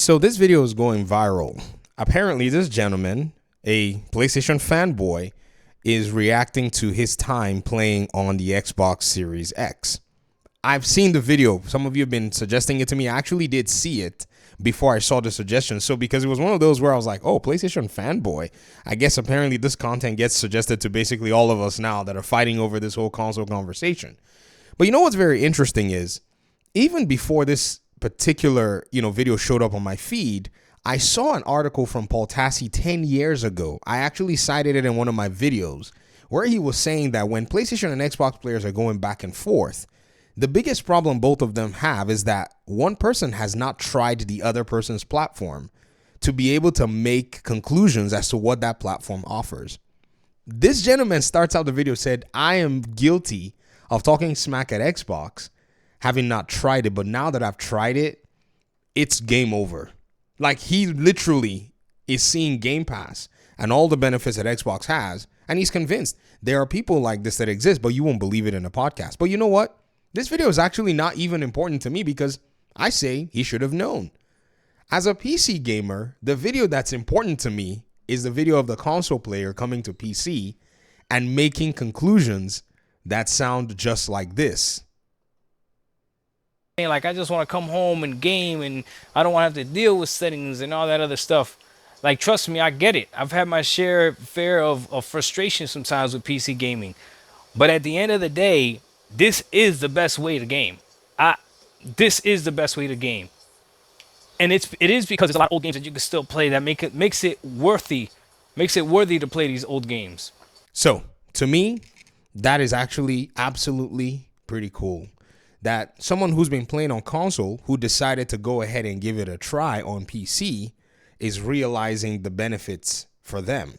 So this video is going viral. Apparently, this gentleman, a PlayStation fanboy, is reacting to his time playing on the Xbox Series X. I've seen the video. Some of you have been suggesting it to me. I actually did see it before I saw the suggestion. So because it was one of those where I was like, oh, PlayStation fanboy. I guess apparently this content gets suggested to basically all of us now that are fighting over this whole console conversation. But you know what's very interesting is even before this particular, video showed up on my feed, I saw an article from Paul Tassi 10 years ago. I actually cited it in one of my videos where he was saying that when PlayStation and Xbox players are going back and forth, the biggest problem both of them have is that one person has not tried the other person's platform to be able to make conclusions as to what that platform offers. This gentleman starts out the video said, I am guilty of talking smack at Xbox, having not tried it, but now that I've tried it, it's game over. Like, he literally is seeing Game Pass and all the benefits that Xbox has, and he's convinced there are people like this that exist, but you won't believe it in a podcast. But you know what? This video is actually not even important to me because I say he should have known. As a PC gamer, the video that's important to me is the video of the console player coming to PC and making conclusions that sound just like this. Like, I just want to come home and game, and I don't want to have to deal with settings and all that other stuff. Like, trust me, I get it. I've had my share of frustration sometimes with PC gaming. But at the end of the day, this is the best way to game. This is the best way to game. And it is because there's a lot of old games that you can still play that makes it worthy to play these old games. So, to me, that is actually absolutely pretty cool. That someone who's been playing on console who decided to go ahead and give it a try on PC is realizing the benefits for them.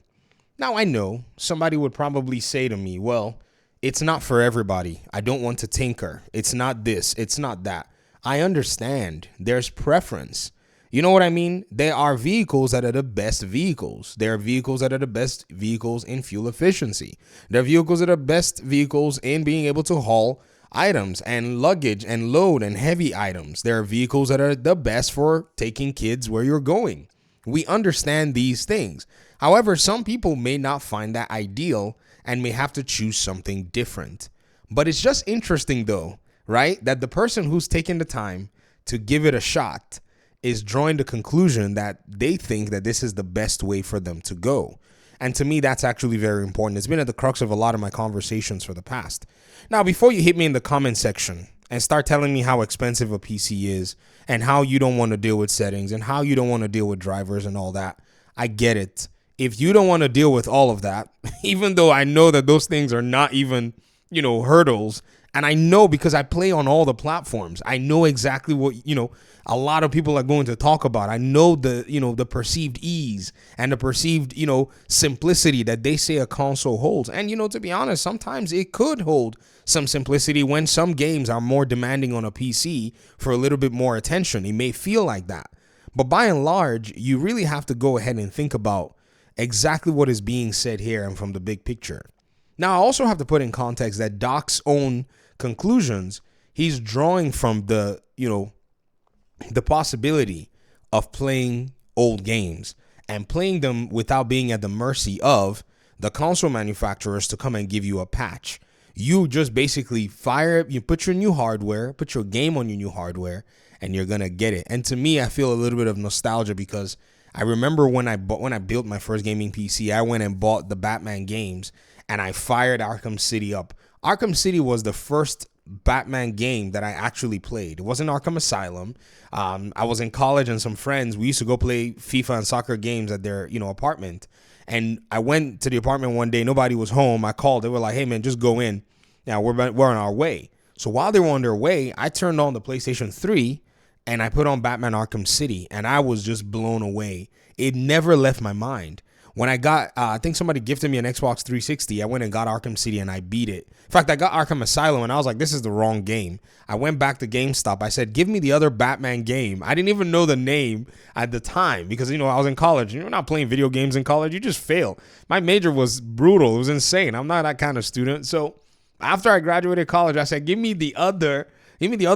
Now, I know somebody would probably say to me, well, it's not for everybody. I don't want to tinker. It's not this. It's not that. I understand. There's preference. You know what I mean? There are vehicles that are the best vehicles. There are vehicles that are the best vehicles in fuel efficiency. There are vehicles that are best vehicles in being able to haul items and luggage and load and heavy items. There are vehicles that are the best for taking kids where you're going. We understand these things. However, some people may not find that ideal and may have to choose something different. But it's just interesting though, right? That the person who's taking the time to give it a shot is drawing the conclusion that they think that this is the best way for them to go. And to me, that's actually very important. It's been at the crux of a lot of my conversations for the past. Now, before you hit me in the comment section and start telling me how expensive a PC is and how you don't want to deal with settings and how you don't want to deal with drivers and all that, I get it. If you don't want to deal with all of that, even though I know that those things are not even, hurdles, and I know because I play on all the platforms, I know exactly what, a lot of people are going to talk about. I know the perceived ease and the perceived, simplicity that they say a console holds. And, to be honest, sometimes it could hold some simplicity when some games are more demanding on a PC for a little bit more attention. It may feel like that. But by and large, you really have to go ahead and think about exactly what is being said here and from the big picture. Now, I also have to put in context that Doc's own conclusions, he's drawing from the possibility of playing old games and playing them without being at the mercy of the console manufacturers to come and give you a patch. You just basically you put your new hardware, put your game on your new hardware, and you're going to get it. And to me, I feel a little bit of nostalgia because I remember when I built my first gaming PC, I went and bought the Batman games and I fired Arkham City up. Arkham City was the first Batman game that I actually played. It wasn't Arkham Asylum. I was in college and some friends, we used to go play FIFA and soccer games at their, apartment. And I went to the apartment one day, nobody was home. I called, they were like, hey man, just go in. Now we're on our way. So while they were on their way, I turned on the PlayStation 3 and I put on Batman Arkham City and I was just blown away. It never left my mind. When I got, I think somebody gifted me an Xbox 360. I went and got Arkham City and I beat it. In fact, I got Arkham Asylum and I was like, this is the wrong game. I went back to GameStop. I said, give me the other Batman game. I didn't even know the name at the time because, I was in college. You're not playing video games in college. You just fail. My major was brutal. It was insane. I'm not that kind of student. So after I graduated college, I said, give me the other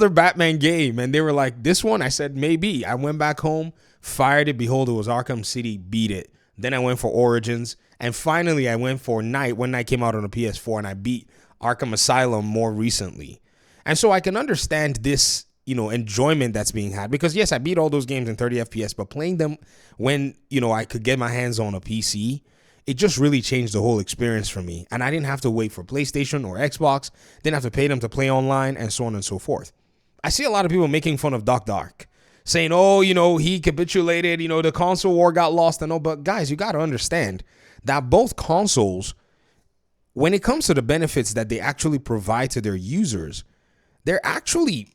Batman game. And they were like, this one? I said, maybe. I went back home, fired it, behold, it was Arkham City, beat it. Then I went for Origins, and finally I went for Night when Night came out on the PS4, and I beat Arkham Asylum more recently. And so I can understand this, enjoyment that's being had, because yes, I beat all those games in 30 FPS, but playing them when, I could get my hands on a PC, it just really changed the whole experience for me. And I didn't have to wait for PlayStation or Xbox, didn't have to pay them to play online, and so on and so forth. I see a lot of people making fun of Doc Dark, saying, oh, he capitulated, the console war got lost and all. But guys, you got to understand that both consoles, when it comes to the benefits that they actually provide to their users, they're actually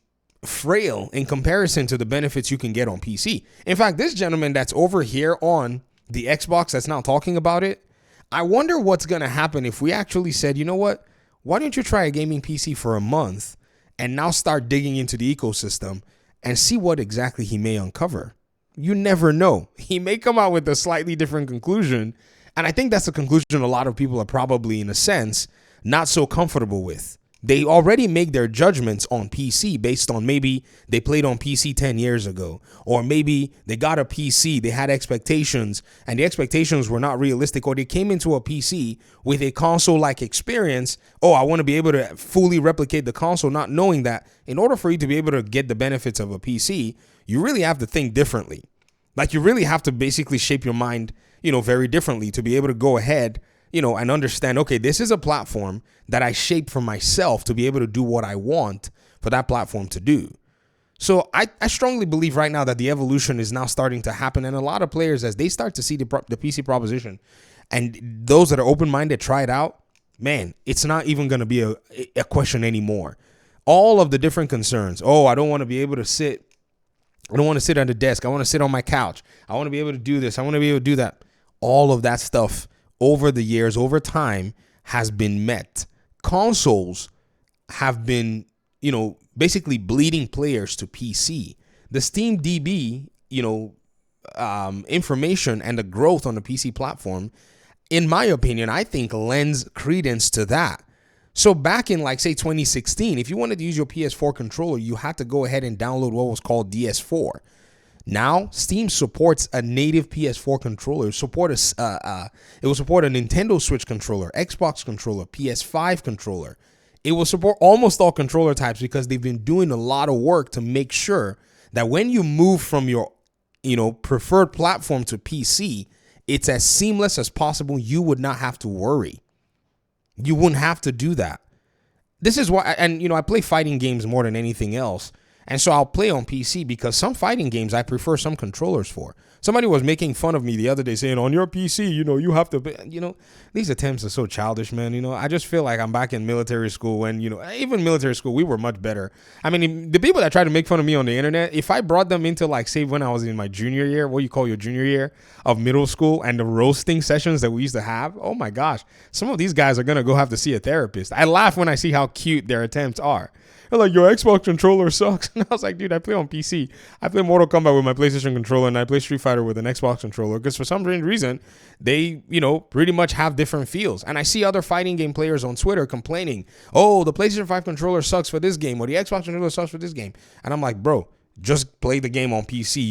frail in comparison to the benefits you can get on PC. In fact, this gentleman that's over here on the Xbox that's now talking about it, I wonder what's going to happen if we actually said, you know what, why don't you try a gaming PC for a month and now start digging into the ecosystem and see what exactly he may uncover. You never know. He may come out with a slightly different conclusion. And I think that's a conclusion a lot of people are probably, in a sense, not so comfortable with. They already make their judgments on PC based on maybe they played on PC 10 years ago, or maybe they got a PC, they had expectations, and the expectations were not realistic, or they came into a PC with a console-like experience. Oh, I want to be able to fully replicate the console, not knowing that in order for you to be able to get the benefits of a PC, you really have to think differently. Like, you really have to basically shape your mind, very differently to be able to go ahead and understand, okay, this is a platform that I shape for myself to be able to do what I want for that platform to do. So I strongly believe right now that the evolution is now starting to happen. And a lot of players, as they start to see the PC proposition, and those that are open-minded try it out, man, it's not even going to be a question anymore. All of the different concerns. Oh, I don't want to be able to sit. I don't want to sit at a desk. I want to sit on my couch. I want to be able to do this. I want to be able to do that. All of that stuff over the years, over time, has been met. Consoles have been, basically bleeding players to PC. The Steam DB, information and the growth on the PC platform, in my opinion, I think lends credence to that. So back in, say 2016, if you wanted to use your PS4 controller, you had to go ahead and download what was called DS4. Now, Steam supports a native PS4 controller. It will support a Nintendo Switch controller, Xbox controller, PS5 controller. It will support almost all controller types because they've been doing a lot of work to make sure that when you move from your, preferred platform to PC, it's as seamless as possible. You would not have to worry. You wouldn't have to do that. This is why, and I play fighting games more than anything else. And so I'll play on PC because some fighting games I prefer some controllers for. Somebody was making fun of me the other day saying, on your PC, you have to, these attempts are so childish, man. I just feel like I'm back in military school when, even military school, we were much better. I mean, the people that try to make fun of me on the internet, if I brought them into say when I was in my junior year, what you call your junior year of middle school, and the roasting sessions that we used to have, oh my gosh, some of these guys are going to go have to see a therapist. I laugh when I see how cute their attempts are. They're like, your Xbox controller sucks. And I was like, dude, I play on PC. I play Mortal Kombat with my PlayStation controller, and I play Street Fighter with an Xbox controller because for some reason, they, pretty much have different feels. And I see other fighting game players on Twitter complaining, oh, the PlayStation 5 controller sucks for this game, or the Xbox controller sucks for this game. And I'm like, bro, just play the game on PC.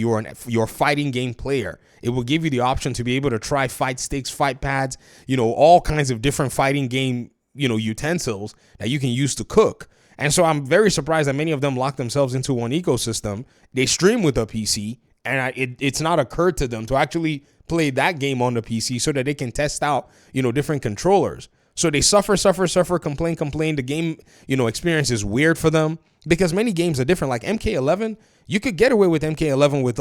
You're a fighting game player. It will give you the option to be able to try fight sticks, fight pads, all kinds of different fighting game, utensils that you can use to cook. And so I'm very surprised that many of them lock themselves into one ecosystem. They stream with a PC, and it's not occurred to them to actually play that game on the PC so that they can test out, different controllers. So they suffer, complain. The game, experience is weird for them because many games are different. Like MK11, you could get away with MK11 with,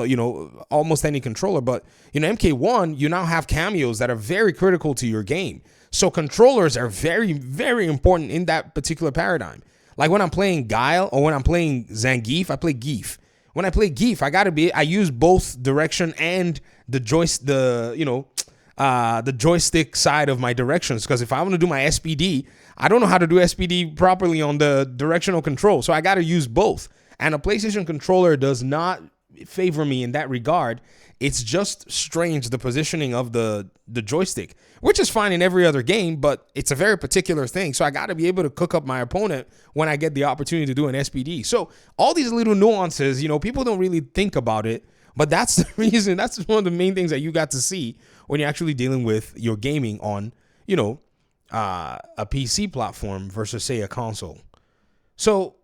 almost any controller. But, MK1, you now have cameos that are very critical to your game. So controllers are very, very important in that particular paradigm. Like when I'm playing Guile or when I'm playing Zangief, I play Geef. When I play Geef, I use both direction and the joystick side of my directions. Because if I want to do my SPD, I don't know how to do SPD properly on the directional control. So I got to use both. And a PlayStation controller does not favor me in that regard. It's just strange, the positioning of the joystick, which is fine in every other game, but it's a very particular thing. So I got to be able to cook up my opponent when I get the opportunity to do an SPD. So all these little nuances, people don't really think about it But that's the reason. That's one of the main things that you got to see when you're actually dealing with your gaming on, a PC platform versus, say, a console. So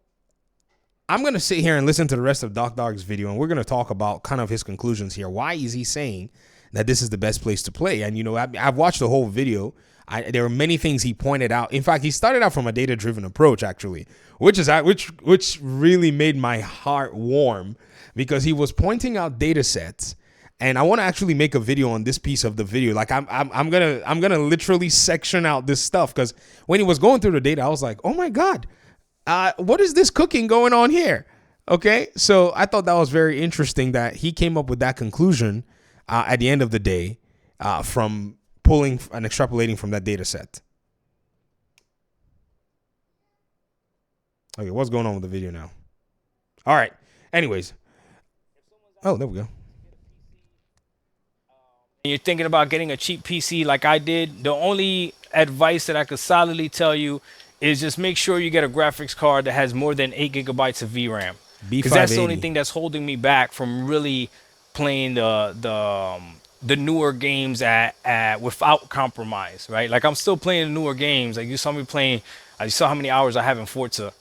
I'm going to sit here and listen to the rest of Doc Dog's video, and we're going to talk about kind of his conclusions here. Why is he saying that this is the best place to play? And, I've watched the whole video. There are many things he pointed out. In fact, he started out from a data-driven approach, actually, which really made my heart warm, because he was pointing out data sets. And I want to actually make a video on this piece of the video. Like I'm gonna literally section out this stuff, because when he was going through the data, I was like, oh my God, what is this cooking going on here? Okay, so I thought that was very interesting that he came up with that conclusion at the end of the day from pulling and extrapolating from that data set. Okay, what's going on with the video now? All right. Anyways. Oh, there we go. You're thinking about getting a cheap PC like I did, the only advice that I could solidly tell you is just make sure you get a graphics card that has more than 8 gigabytes of VRAM. Because that's the only thing that's holding me back from really playing the newer games at without compromise, right? Like I'm still playing the newer games. Like you saw me playing, you saw how many hours I have in Forza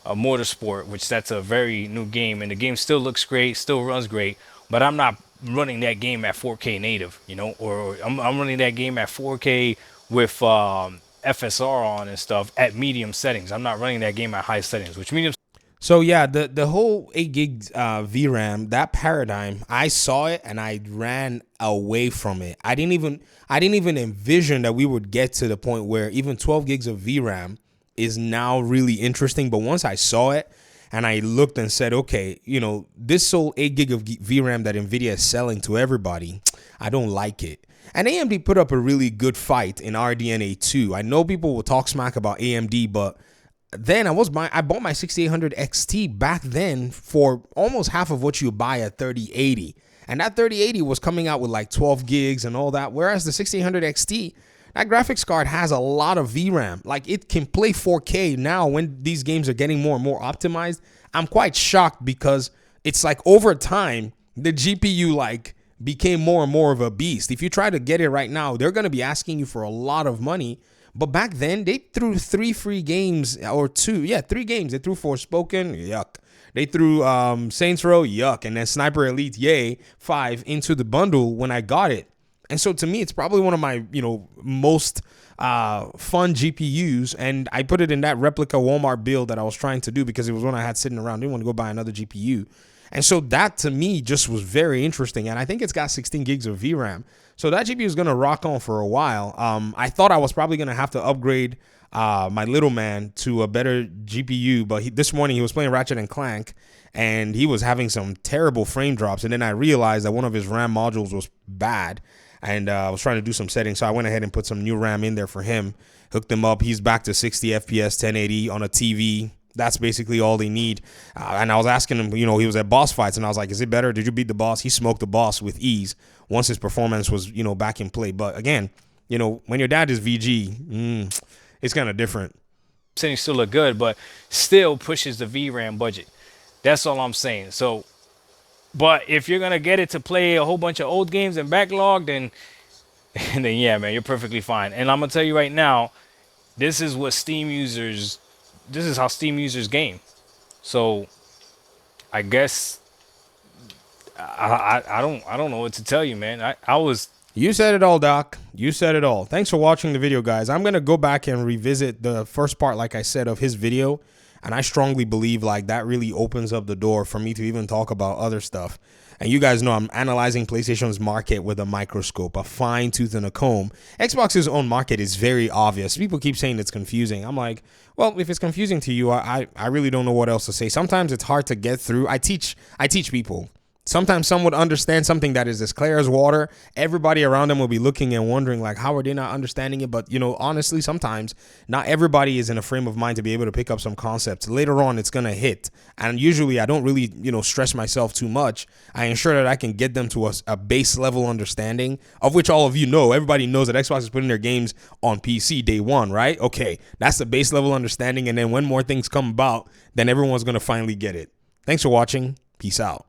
Motorsport, which that's a very new game, and the game still looks great, still runs great, but I'm not running that game at 4K native, or I'm running that game at 4K with FSR on and stuff at medium settings. I'm not running that game at high settings, which medium. So yeah, the whole 8 gig VRAM, that paradigm, I saw it and I ran away from it. I didn't even envision that we would get to the point where even 12 gigs of VRAM is now really interesting. But once I saw it, and I looked and said, okay, this whole 8 gig of VRAM that NVIDIA is selling to everybody, I don't like it. And AMD put up a really good fight in RDNA 2. I know people will talk smack about AMD, but then I bought my 6800 XT back then for almost half of what you buy at 3080. And that 3080 was coming out with like 12 gigs and all that. Whereas the 6800 XT, that graphics card has a lot of VRAM. Like it can play 4K now when these games are getting more and more optimized. I'm quite shocked, because it's like over time, the GPU became more and more of a beast. If you try to get it right now, they're going to be asking you for a lot of money. But back then, they threw 3 free games, or 2. Yeah, 3 games. They threw Forspoken, yuck. They threw Saints Row, yuck. And then Sniper Elite, yay, 5 into the bundle when I got it. And so to me, it's probably one of my, most fun GPUs. And I put it in that replica Walmart build that I was trying to do, because it was one I had sitting around. I didn't want to go buy another GPU. And so that to me just was very interesting. And I think it's got 16 gigs of VRAM. So that GPU is going to rock on for a while. I thought I was probably going to have to upgrade my little man to a better GPU. But this morning he was playing Ratchet and Clank, and he was having some terrible frame drops. And then I realized that one of his RAM modules was bad. And I was trying to do some settings, so I went ahead and put some new RAM in there for him, hooked him up. He's back to 60 FPS, 1080 on a TV. That's basically all they need. And I was asking him, he was at boss fights, and I was like, is it better? Did you beat the boss? He smoked the boss with ease once his performance was, back in play. But again, when your dad is VG, it's kind of different. Settings still look good, but still pushes the VRAM budget. That's all I'm saying. So, but if you're going to get it to play a whole bunch of old games and backlog, then yeah, man, you're perfectly fine. And I'm going to tell you right now, this is how Steam users game. So I guess I don't know what to tell you, man. You said it all, Doc. You said it all. Thanks for watching the video, guys. I'm going to go back and revisit the first part, like I said, of his video. And I strongly believe that really opens up the door for me to even talk about other stuff. And you guys know I'm analyzing PlayStation's market with a microscope, a fine tooth and a comb. Xbox's own market is very obvious. People keep saying it's confusing. I'm like, well, if it's confusing to you, I really don't know what else to say. Sometimes it's hard to get through. I teach people. Sometimes some would understand something that is as clear as water. Everybody around them will be looking and wondering, how are they not understanding it? But, honestly, sometimes not everybody is in a frame of mind to be able to pick up some concepts. Later on, it's going to hit. And usually I don't really, stress myself too much. I ensure that I can get them to a base level understanding, of which all of you know. Everybody knows that Xbox is putting their games on PC day one, right? Okay, that's the base level understanding. And then when more things come about, then everyone's going to finally get it. Thanks for watching. Peace out.